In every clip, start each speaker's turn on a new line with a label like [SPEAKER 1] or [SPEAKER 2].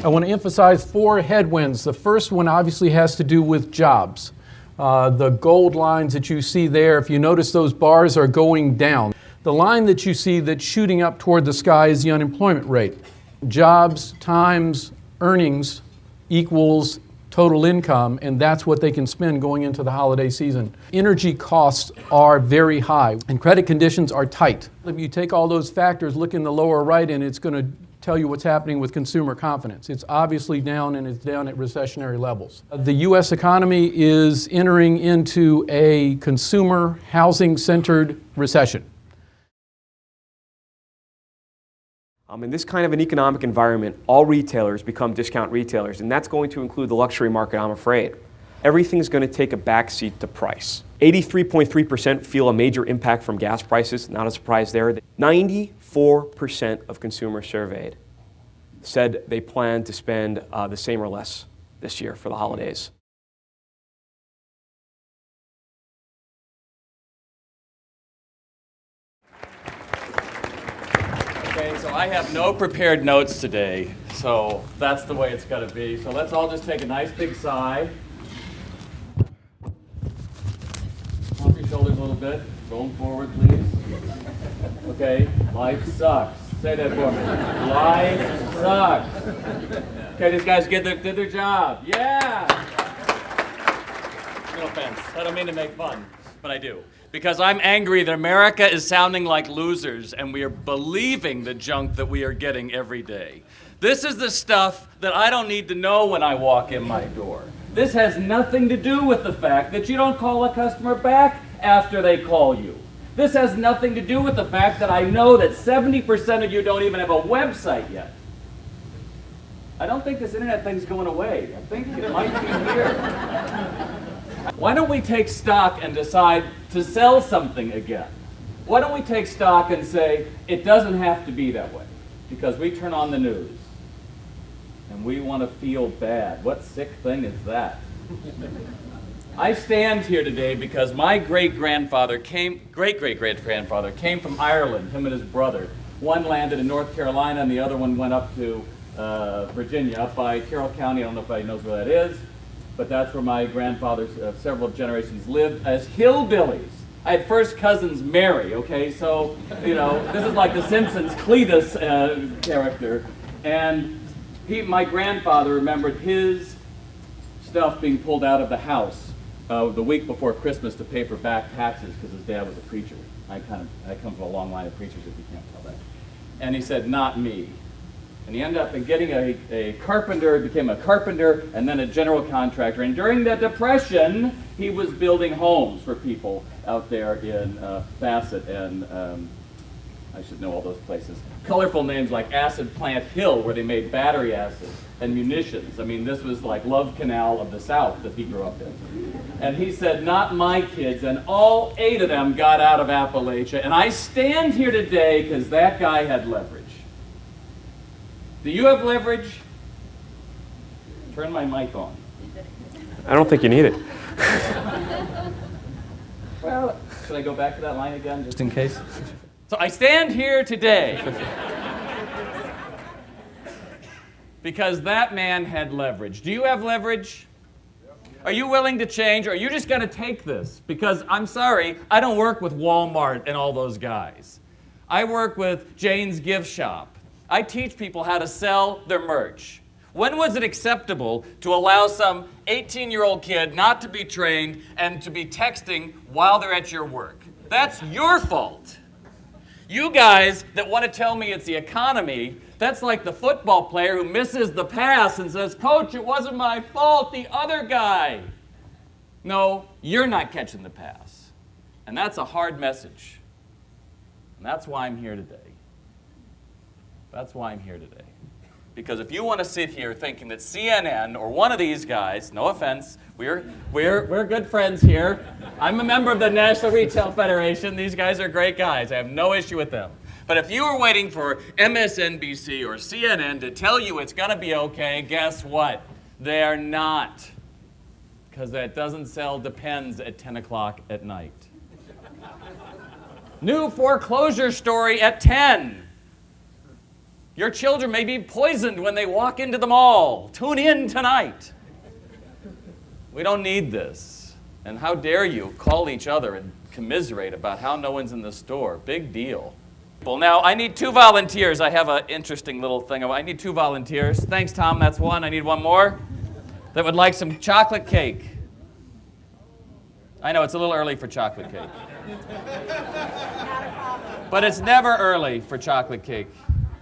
[SPEAKER 1] I want to emphasize 4 headwinds. The first one obviously has to do with jobs. The gold lines that you see there, if you notice, those bars are going down. The line that you see that's shooting up toward the sky is the unemployment rate. Jobs times earnings equals total income, and that's what they can spend going into the holiday season. Energy costs are very high, and credit conditions are tight. If you take all those factors, look in the lower right, and it's going to tell you what's happening with consumer confidence. It's obviously down, and it's down at recessionary levels. The U.S. economy is entering into a consumer, housing-centered recession.
[SPEAKER 2] In this kind of an economic environment, all retailers become discount retailers, and that's going to include the luxury market, I'm afraid. Everything's going to take a backseat to price. 83.3% feel a major impact from gas prices, not a surprise there. 94% of consumers surveyed said they plan to spend the same or less this year for the holidays.
[SPEAKER 3] Okay, so I have no prepared notes today, so that's the way it's got to be. So let's all just take a nice big sigh. Pump your shoulders a little bit. Going forward, please. Okay, life sucks. Say that for me. Life sucks. Okay, these guys did their job. Yeah! No offense. I don't mean to make fun, but I do. Because I'm angry that America is sounding like losers and we are believing the junk that we are getting every day. This is the stuff that I don't need to know when I walk in my door. This has nothing to do with the fact that you don't call a customer back after they call you. This has nothing to do with the fact that I know that 70% of you don't even have a website yet. I don't think this internet thing's going away. I think it might be here. Why don't we take stock and decide to sell something again? Why don't we take stock and say, it doesn't have to be that way? Because we turn on the news and we want to feel bad. What sick thing is that? I stand here today because my great-great-grandfather came from Ireland, him and his brother. One landed in North Carolina and the other one went up to Virginia, up by Carroll County. I don't know if anybody knows where that is. But that's where my grandfathers, several generations, lived as hillbillies. I had first cousins marry, okay? So, you know, this is like the Simpsons Cletus character. And my grandfather remembered his stuff being pulled out of the house the week before Christmas to pay for back taxes because his dad was a preacher. I come from a long line of preachers, if you can't tell that. And he said, not me. And he ended up getting a carpenter, became a carpenter, and then a general contractor. And during the Depression, he was building homes for people out there in Bassett and, I should know all those places. Colorful names like Acid Plant Hill, where they made battery acid and munitions. I mean, this was like Love Canal of the South that he grew up in. And he said, not my kids, and all 8 of them got out of Appalachia. And I stand here today because that guy had leverage. Do you have leverage? Turn my mic on.
[SPEAKER 2] I don't think you need it.
[SPEAKER 3] Well, should I go back to that line again, just in case? So I stand here today because that man had leverage. Do you have leverage? Are you willing to change, or are you just going to take this? Because I'm sorry, I don't work with Walmart and all those guys. I work with Jane's Gift Shop. I teach people how to sell their merch. When was it acceptable to allow some 18-year-old kid not to be trained and to be texting while they're at your work? That's your fault. You guys that want to tell me it's the economy, that's like the football player who misses the pass and says, Coach, it wasn't my fault, the other guy. No, you're not catching the pass. And that's a hard message. And that's why I'm here today. That's why I'm here today. Because if you want to sit here thinking that CNN or one of these guys, no offense, we're good friends here. I'm a member of the National Retail Federation. These guys are great guys. I have no issue with them. But if you were waiting for MSNBC or CNN to tell you it's going to be okay, guess what? They're not. Because that doesn't sell Depends at 10 o'clock at night. New foreclosure story at 10. Your children may be poisoned when they walk into the mall. Tune in tonight. We don't need this. And how dare you call each other and commiserate about how no one's in the store. Big deal. Well, now, I need 2 volunteers. I have an interesting little thing. I need 2 volunteers. Thanks, Tom. That's 1. I need 1 more that would like some chocolate cake. I know it's a little early for chocolate cake. But it's never early for chocolate cake.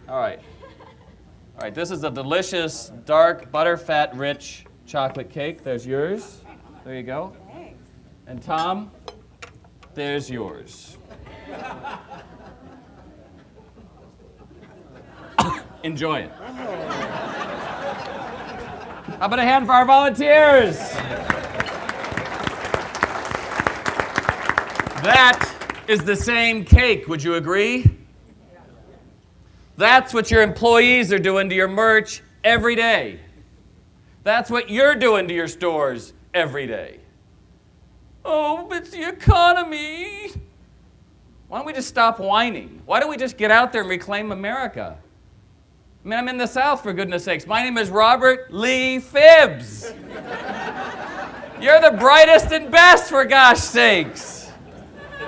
[SPEAKER 3] All right. All right, this is a delicious, dark, butterfat rich chocolate cake. There's yours. There you go.
[SPEAKER 4] Thanks.
[SPEAKER 3] And Tom, there's yours. Enjoy it. How about a hand for our volunteers? That is the same cake, would you agree? That's what your employees are doing to your merch every day. That's what you're doing to your stores every day. Oh, it's the economy. Why don't we just stop whining? Why don't we just get out there and reclaim America? I mean, I'm in the South, for goodness sakes. My name is Robert Lee Phibbs. You're the brightest and best, for gosh sakes.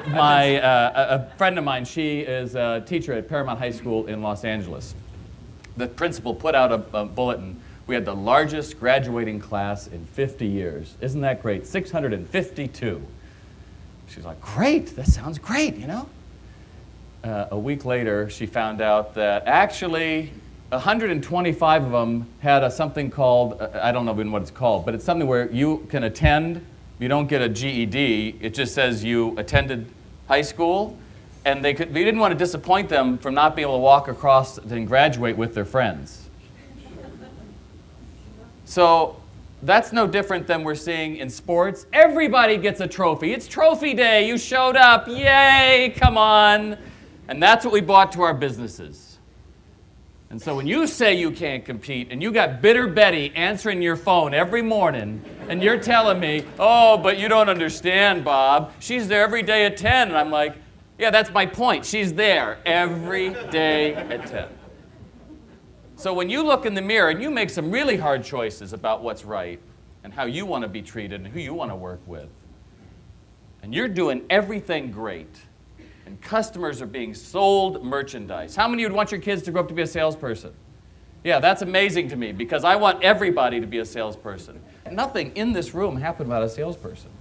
[SPEAKER 3] A friend of mine, she is a teacher at Paramount High School in Los Angeles. The principal put out a bulletin. We had the largest graduating class in 50 years. Isn't that great? 652. She's like, great, that sounds great, you know? A week later, she found out that actually 125 of them had something called, I don't know even what it's called, but it's something where you can attend. You don't get a GED. It just says you attended high school, and they didn't want to disappoint them from not being able to walk across and graduate with their friends. So that's no different than we're seeing in sports. Everybody gets a trophy. It's trophy day. You showed up. Yay, come on. And that's what we brought to our businesses. And so when you say you can't compete, and you got Bitter Betty answering your phone every morning, and you're telling me, oh, but you don't understand, Bob. She's there every day at 10. And I'm like, yeah, that's my point. She's there every day at 10. So when you look in the mirror and you make some really hard choices about what's right and how you want to be treated and who you want to work with, and you're doing everything great, and customers are being sold merchandise. How many would want your kids to grow up to be a salesperson? Yeah, that's amazing to me because I want everybody to be a salesperson. Nothing in this room happened about a salesperson.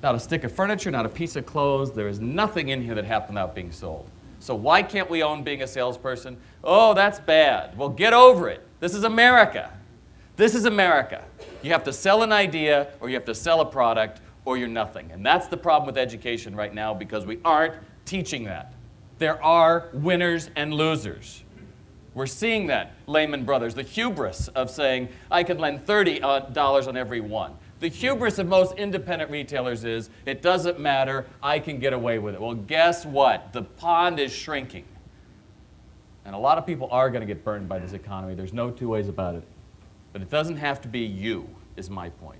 [SPEAKER 3] Not a stick of furniture, not a piece of clothes. There is nothing in here that happened without being sold. So why can't we own being a salesperson? Oh, that's bad. Well, get over it. This is America. This is America. You have to sell an idea or you have to sell a product or you're nothing. And that's the problem with education right now because we aren't teaching that. There are winners and losers. We're seeing that, Lehman Brothers, the hubris of saying, I could lend $30 on every one. The hubris of most independent retailers is, it doesn't matter, I can get away with it. Well, guess what? The pond is shrinking. And a lot of people are going to get burned by this economy. There's no 2 ways about it. But it doesn't have to be you, is my point.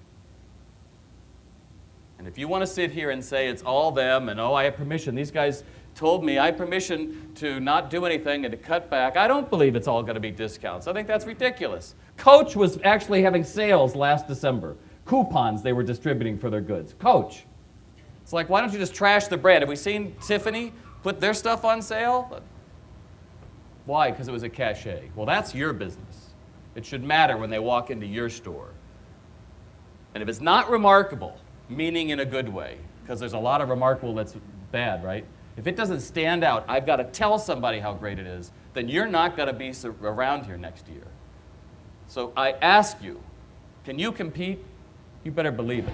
[SPEAKER 3] And if you want to sit here and say it's all them and, oh, I have permission, these guys told me I have permission to not do anything and to cut back, I don't believe it's all going to be discounts. I think that's ridiculous. Coach was actually having sales last December. Coupons they were distributing for their goods. Coach. It's like, why don't you just trash the brand? Have we seen Tiffany put their stuff on sale? Why? Because it was a cachet. Well, that's your business. It should matter when they walk into your store. And if it's not remarkable, meaning in a good way, because there's a lot of remarkable that's bad, right? If it doesn't stand out, I've got to tell somebody how great it is, then you're not going to be around here next year. So I ask you, can you compete? You better believe it.